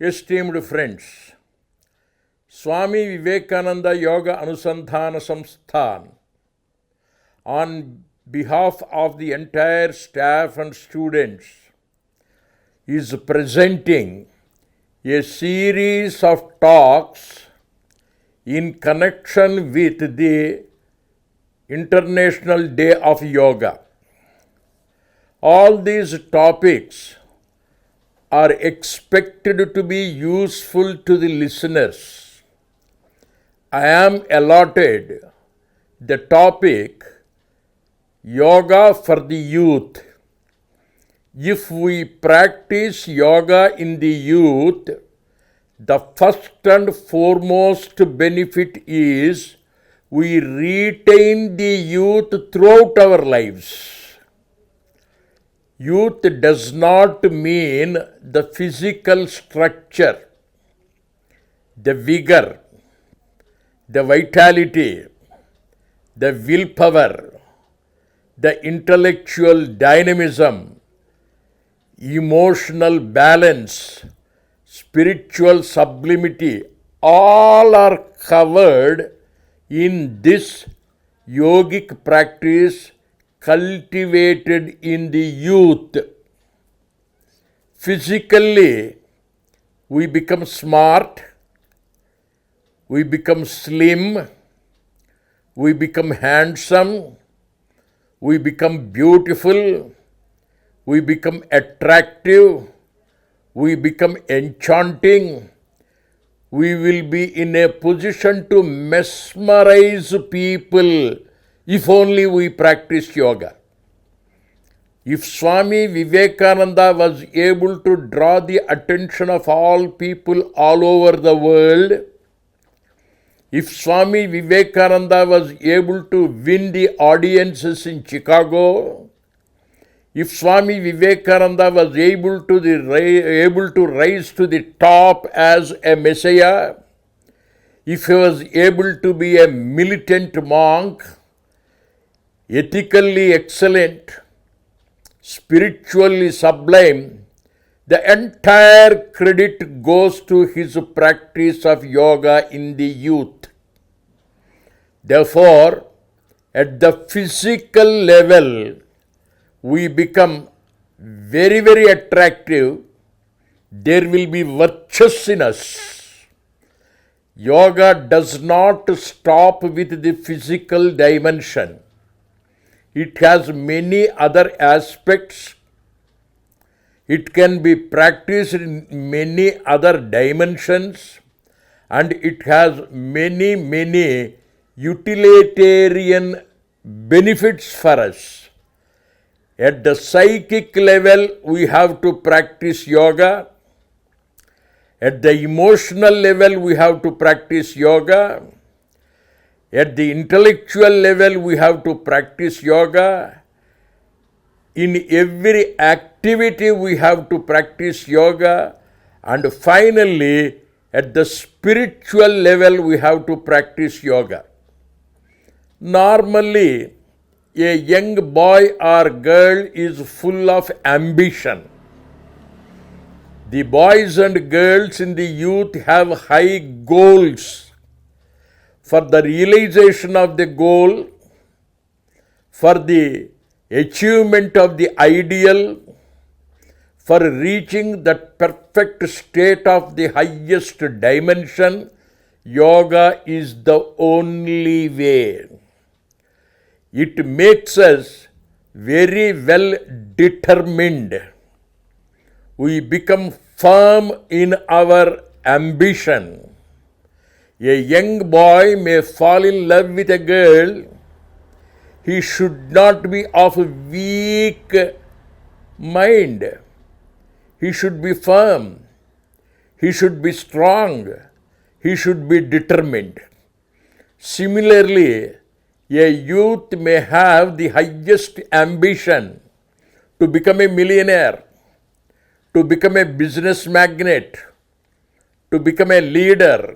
Esteemed friends, Swami Vivekananda Yoga Anusandhana Samsthan, on behalf of the entire staff and students, is presenting a series of talks in connection with the International Day of Yoga. All these topics are expected to be useful to the listeners. I am allotted the topic Yoga for the Youth. If we practice yoga in the youth, the first and foremost benefit is we retain the youth throughout our lives. Youth does not mean the physical structure, the vigor, the vitality, the willpower, the intellectual dynamism, emotional balance, spiritual sublimity, all are covered in this yogic practice cultivated in the youth. Physically, we become smart, we become slim, we become handsome, we become beautiful, we become attractive, we become enchanting, we will be in a position to mesmerize people if only we practice yoga. If Swami Vivekananda was able to draw the attention of all people all over the world, if Swami Vivekananda was able to win the audiences in Chicago, if Swami Vivekananda was able to rise to the top as a messiah, if he was able to be a militant monk, ethically excellent, spiritually sublime, the entire credit goes to his practice of yoga in the youth. Therefore, at the physical level, we become very, very attractive. There will be virtues in us. Yoga does not stop with the physical dimension. It has many other aspects. It can be practiced in many other dimensions, and it has many utilitarian benefits for us. At the psychic level, we have to practice yoga. At the emotional level, we have to practice yoga. At the intellectual level, we have to practice yoga. In every activity, we have to practice yoga. And finally, at the spiritual level, we have to practice yoga. Normally, a young boy or girl is full of ambition. The boys and girls in the youth have high goals. For the realization of the goal, for the achievement of the ideal, for reaching that perfect state of the highest dimension, yoga is the only way. It makes us very well determined. We become firm in our ambition. A young boy may fall in love with a girl. He should not be of a weak mind. He should be firm. He should be strong. He should be determined. Similarly, a youth may have the highest ambition to become a millionaire, to become a business magnate, to become a leader,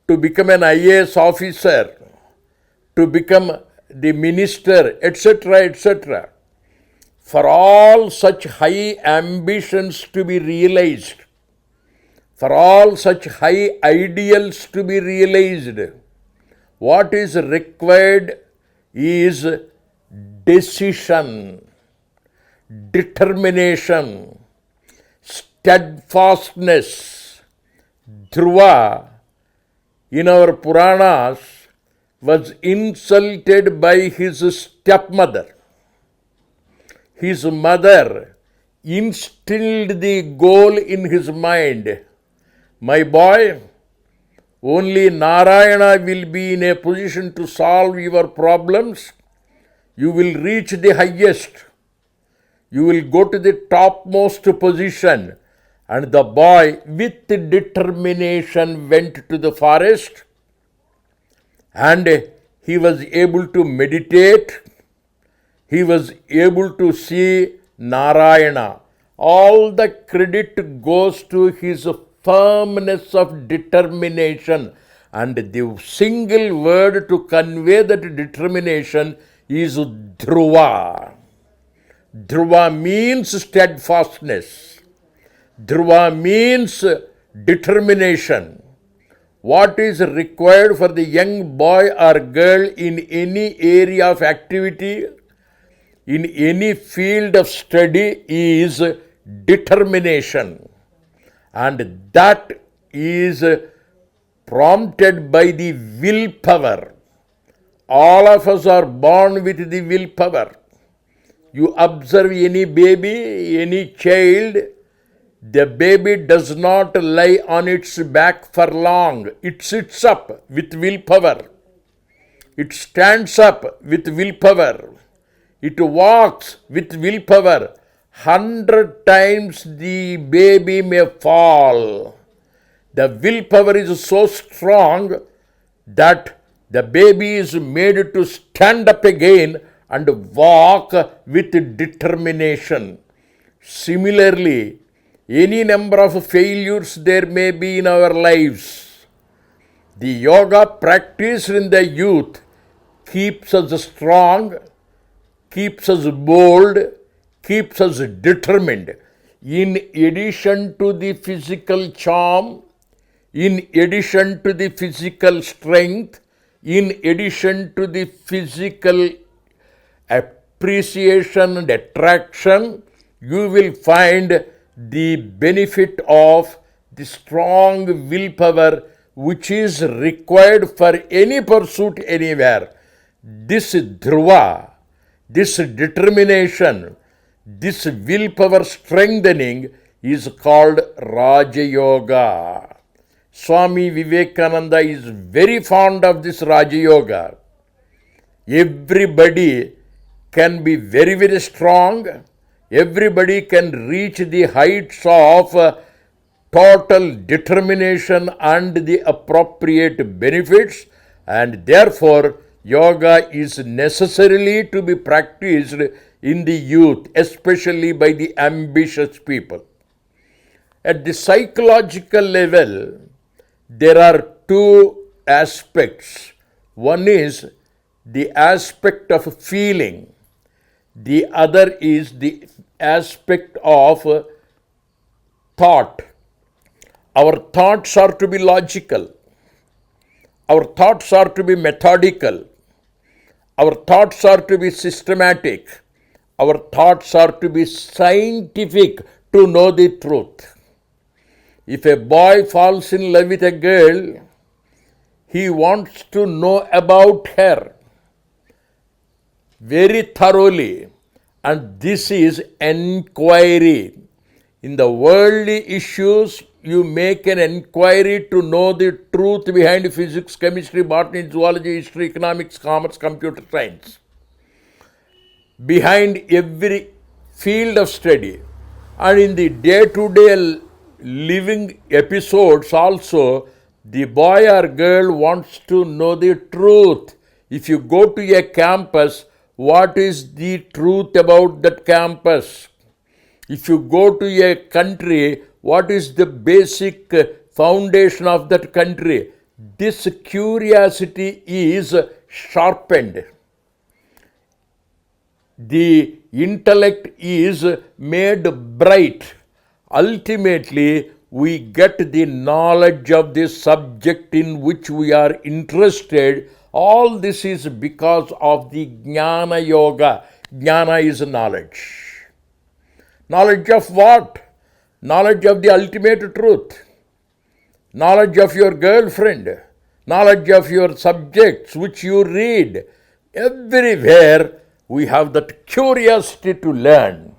to become an IAS officer, to become the minister, etc., etc. For all such high ambitions to be realized, For all such high ideals to be realized, what is required is decision, determination, steadfastness. Dhruva in our Puranas was insulted by his stepmother. His mother instilled the goal in his mind. My boy, only Narayana will be in a position to solve your problems. You will reach the highest. You will go to the topmost position. And the boy with determination went to the forest, and he was able to meditate. He was able to see Narayana. All the credit goes to his firmness of determination. And the single word to convey that determination is Dhruva. Dhruva means steadfastness. Dhruva means determination. What is required for the young boy or girl in any area of activity, in any field of study, is determination. And that is prompted by the willpower. All of us are born with the willpower. You observe any baby, any child, the baby does not lie on its back for long. It sits up with willpower. It stands up with willpower. It walks with willpower. 100 times the baby may fall. The willpower is so strong that the baby is made to stand up again and walk with determination. Similarly, any number of failures there may be in our lives, the yoga practiced in the youth keeps us strong, keeps us bold, keeps us determined. In addition to the physical charm, in addition to the physical strength, in addition to the physical appreciation and attraction, you will find the benefit of the strong willpower which is required for any pursuit anywhere. This dhruva, this determination, this willpower strengthening is called Raja Yoga. Swami Vivekananda is very fond of this Raja Yoga. Everybody can be very, very strong. Everybody can reach the heights of total determination and the appropriate benefits, and therefore yoga is necessarily to be practiced in the youth, especially by the ambitious people. At the psychological level, there are two aspects. One is the aspect of feeling. The other is the aspect of thought. Our thoughts are to be logical. Our thoughts are to be methodical. Our thoughts are to be systematic. Our thoughts are to be scientific to know the truth. If a boy falls in love with a girl, he wants to know about her very thoroughly, and this is enquiry. In the worldly issues, you make an enquiry to know the truth behind physics, chemistry, botany, zoology, history, economics, commerce, computer science. Behind every field of study, and in the day-to-day living episodes also, the boy or girl wants to know the truth. If you go to a campus, what is the truth about that campus? If you go to a country, what is the basic foundation of that country? This curiosity is sharpened. The intellect is made bright. Ultimately, we get the knowledge of the subject in which we are interested. All this is because of the Jnana Yoga. Jnana is knowledge. Knowledge of what? Knowledge of the ultimate truth. Knowledge of your girlfriend. Knowledge of your subjects which you read. Everywhere we have that curiosity to learn.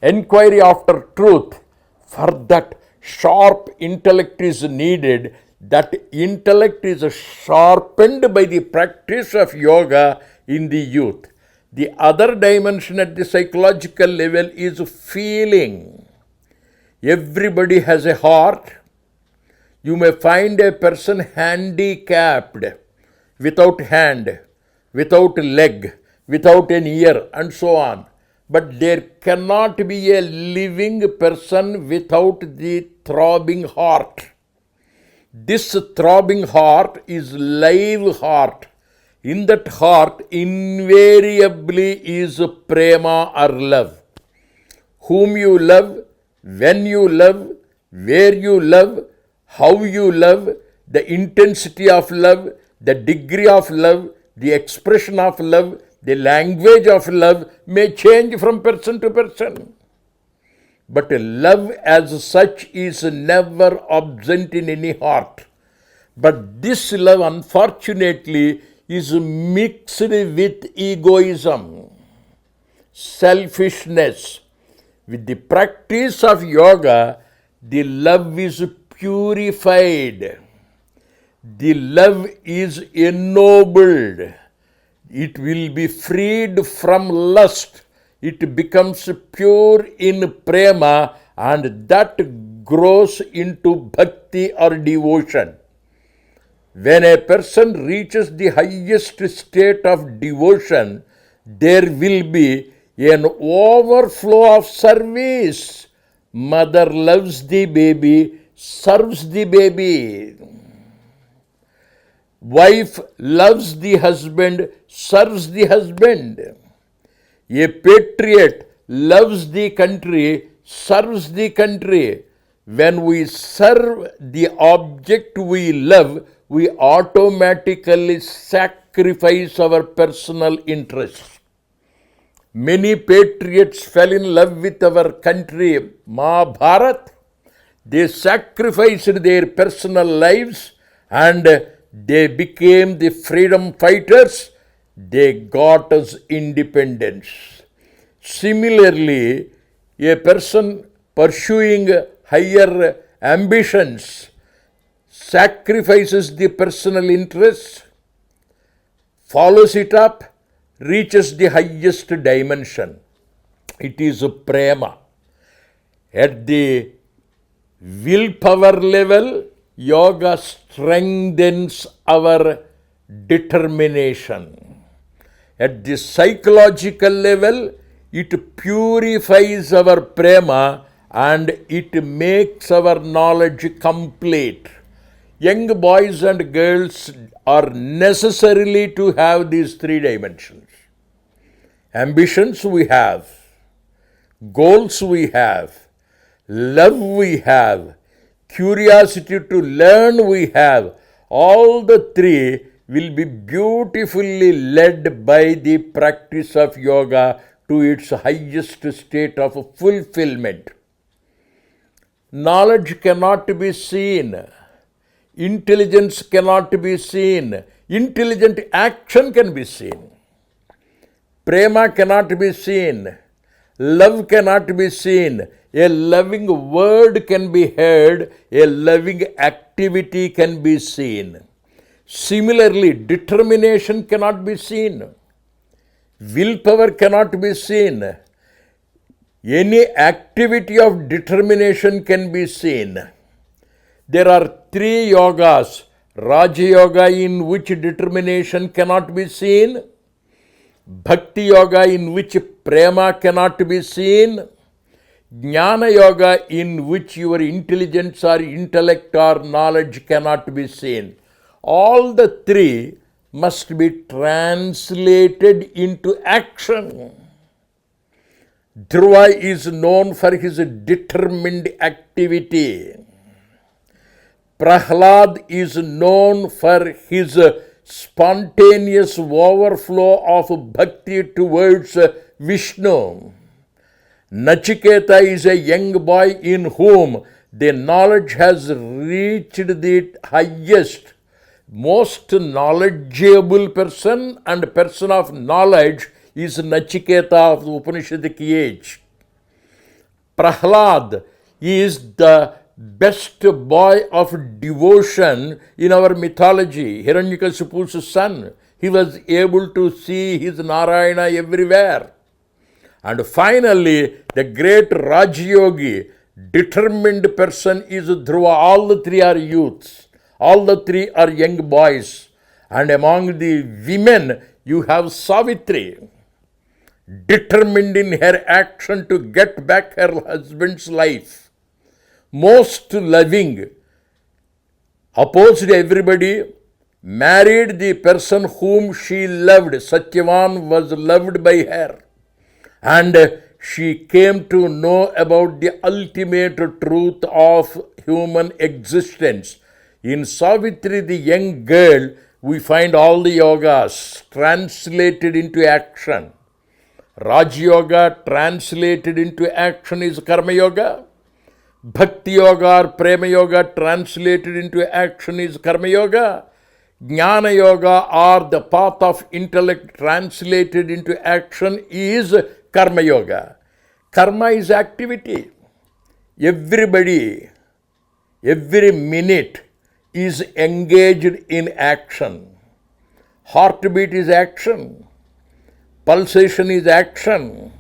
Inquiry after truth. For that, sharp intellect is needed. That intellect is sharpened by the practice of yoga in the youth. The other dimension at the psychological level is feeling. Everybody has a heart. You may find a person handicapped, without hand, without leg, without an ear, and so on. But there cannot be a living person without the throbbing heart. This throbbing heart is live heart. In that heart invariably is prema or love. Whom you love, when you love, where you love, how you love, the intensity of love, the degree of love, the expression of love, the language of love may change from person to person. But love as such is never absent in any heart. But this love, unfortunately, is mixed with egoism, selfishness. With the practice of yoga, the love is purified. The love is ennobled. It will be freed from lust. It becomes pure in prema, and that grows into bhakti or devotion. When a person reaches the highest state of devotion, there will be an overflow of service. Mother loves the baby, serves the baby. Wife loves the husband, serves the husband. A patriot loves the country, serves the country. When we serve the object we love, we automatically sacrifice our personal interests. Many patriots fell in love with our country, Mahabharat. They sacrificed their personal lives and they became the freedom fighters. They got us independence. Similarly, a person pursuing higher ambitions sacrifices the personal interests, follows it up, reaches the highest dimension. It is prema. At the willpower level, yoga strengthens our determination. At the psychological level, it purifies our prema and it makes our knowledge complete. Young boys and girls are necessarily to have these three dimensions. Ambitions we have, goals we have, love we have, curiosity to learn we have. All the three will be beautifully led by the practice of yoga to its highest state of fulfillment. Knowledge cannot be seen. Intelligence cannot be seen. Intelligent action can be seen. Prema cannot be seen. Love cannot be seen. A loving word can be heard. A loving activity can be seen. Similarly, determination cannot be seen. Willpower cannot be seen. Any activity of determination can be seen. There are three yogas. Raja Yoga, in which determination cannot be seen. Bhakti Yoga, in which prema cannot be seen. Jnana Yoga, in which your intelligence or intellect or knowledge cannot be seen. All the three must be translated into action. Dhruva is known for his determined activity. Prahlad is known for his spontaneous overflow of bhakti towards Vishnu. Nachiketa is a young boy in whom the knowledge has reached the highest. Most knowledgeable person and person of knowledge is Nachiketa of the Upanishadic age. Prahlad is the best boy of devotion in our mythology. Hiranyakashipu's son. He was able to see his Narayana everywhere. And finally, the great Rajyogi, determined person is Dhruva. All the three are youths. All the three are young boys. And among the women, you have Savitri, determined in her action to get back her husband's life. Most loving, opposed everybody, married the person whom she loved. Satyavan was loved by her. And she came to know about the ultimate truth of human existence. In Savitri, the young girl, we find all the yogas translated into action. Raj Yoga translated into action is Karma Yoga. Bhakti Yoga or Prema Yoga translated into action is Karma Yoga. Jnana Yoga or the path of intellect translated into action is Karma Yoga. Karma is activity. Everybody, every minute is engaged in action. Heartbeat is action. Pulsation is action.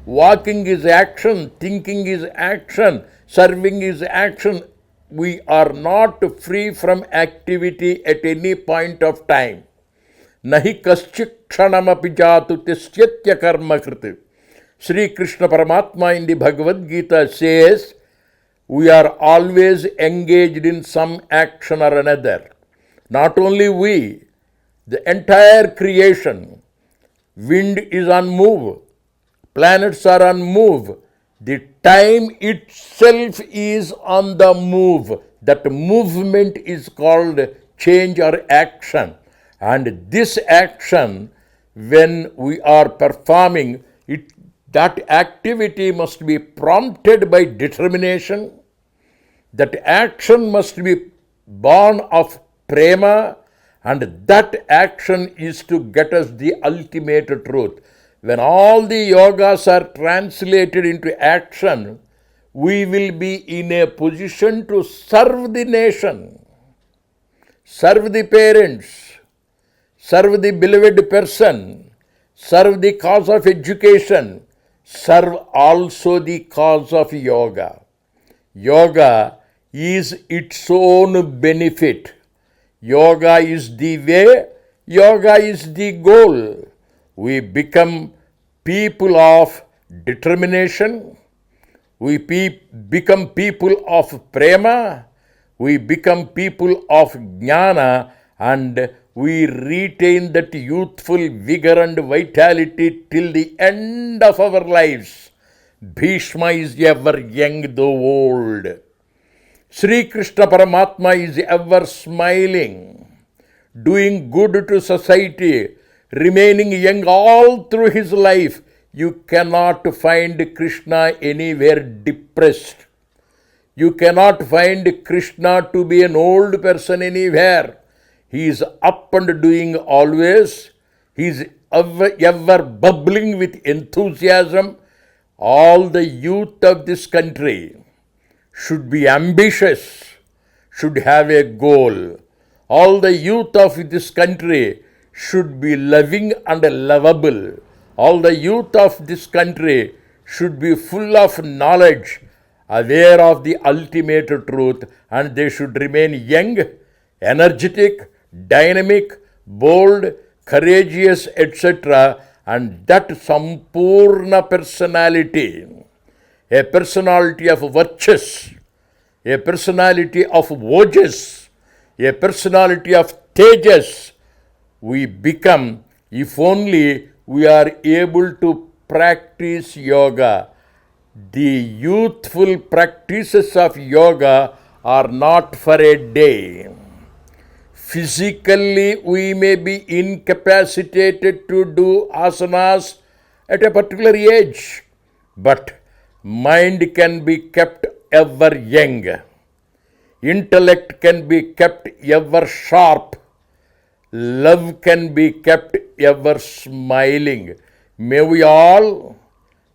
Walking is action. Thinking is action. Serving is action. We are not free from activity at any point of time. Nahi kaschik kshanamapi jatu tisyatya karma kriti. Sri Krishna Paramatma in the Bhagavad Gita says, we are always engaged in some action or another. Not only we, the entire creation. Wind is on move. Planets are on move. The time itself is on the move. That movement is called change or action. And this action, when we are performing, that activity must be prompted by determination. That action must be born of prema, and that action is to get us the ultimate truth. When all the yogas are translated into action, we will be in a position to serve the nation, serve the parents, serve the beloved person, serve the cause of education, serve also the cause of yoga. Yoga is its own benefit. Yoga is the way, yoga is the goal. We become people of determination, we become people of prema, we become people of jnana, and we retain that youthful vigor and vitality till the end of our lives. Bhishma is ever young though old. Sri Krishna Paramatma is ever smiling, doing good to society, remaining young all through his life. You cannot find Krishna anywhere depressed. You cannot find Krishna to be an old person anywhere. He is up and doing always. He is ever bubbling with enthusiasm. All the youth of this country should be ambitious, should have a goal. All the youth of this country should be loving and lovable. All the youth of this country should be full of knowledge, aware of the ultimate truth, and they should remain young, energetic, dynamic, bold, courageous, etc. And that Sampurna personality, a personality of virtues, a personality of ojas, a personality of tejas, we become if only we are able to practice yoga. The youthful practices of yoga are not for a day. Physically, we may be incapacitated to do asanas at a particular age, but mind can be kept ever young. Intellect can be kept ever sharp. Love can be kept ever smiling. May we all,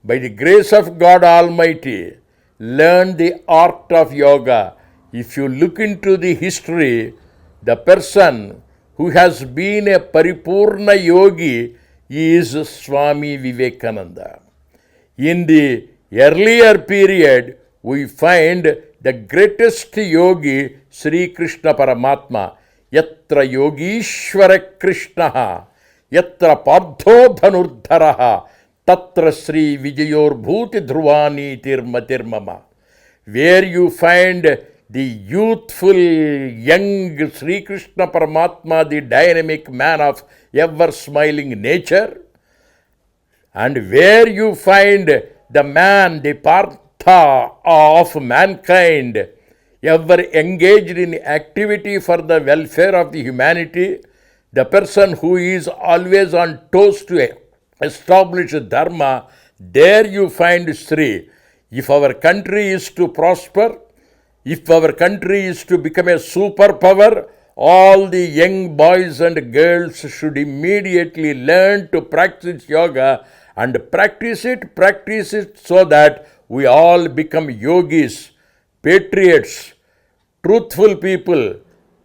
by the grace of God Almighty, learn the art of yoga. If you look into the history, the person who has been a Paripurna yogi is Swami Vivekananda. In the earlier period, we find the greatest yogi, Sri Krishna Paramatma. Yatra Yogishvara Krishnaha, Yatra Pardho Dhanurdharaha, Tatra Sri Vijayor Bhuti Dhruvani Tirmama. Where you find the youthful, young Sri Krishna Paramatma, the dynamic man of ever smiling nature, and where you find the man, the Partha of mankind, ever engaged in activity for the welfare of the humanity, the person who is always on toes to establish dharma, there you find Sri. If our country is to prosper, if our country is to become a superpower, all the young boys and girls should immediately learn to practice yoga and practice it so that we all become yogis, patriots, truthful people,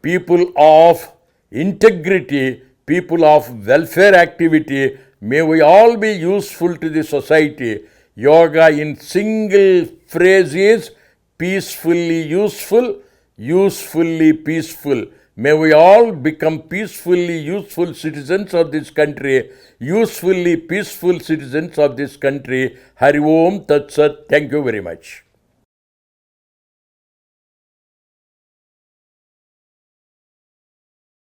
people of integrity, people of welfare activity. May we all be useful to the society. Yoga in single phrase is peacefully useful, usefully peaceful. May we all become peacefully useful citizens of this country, usefully peaceful citizens of this country. Hari Om Tat Sat. Thank you very much.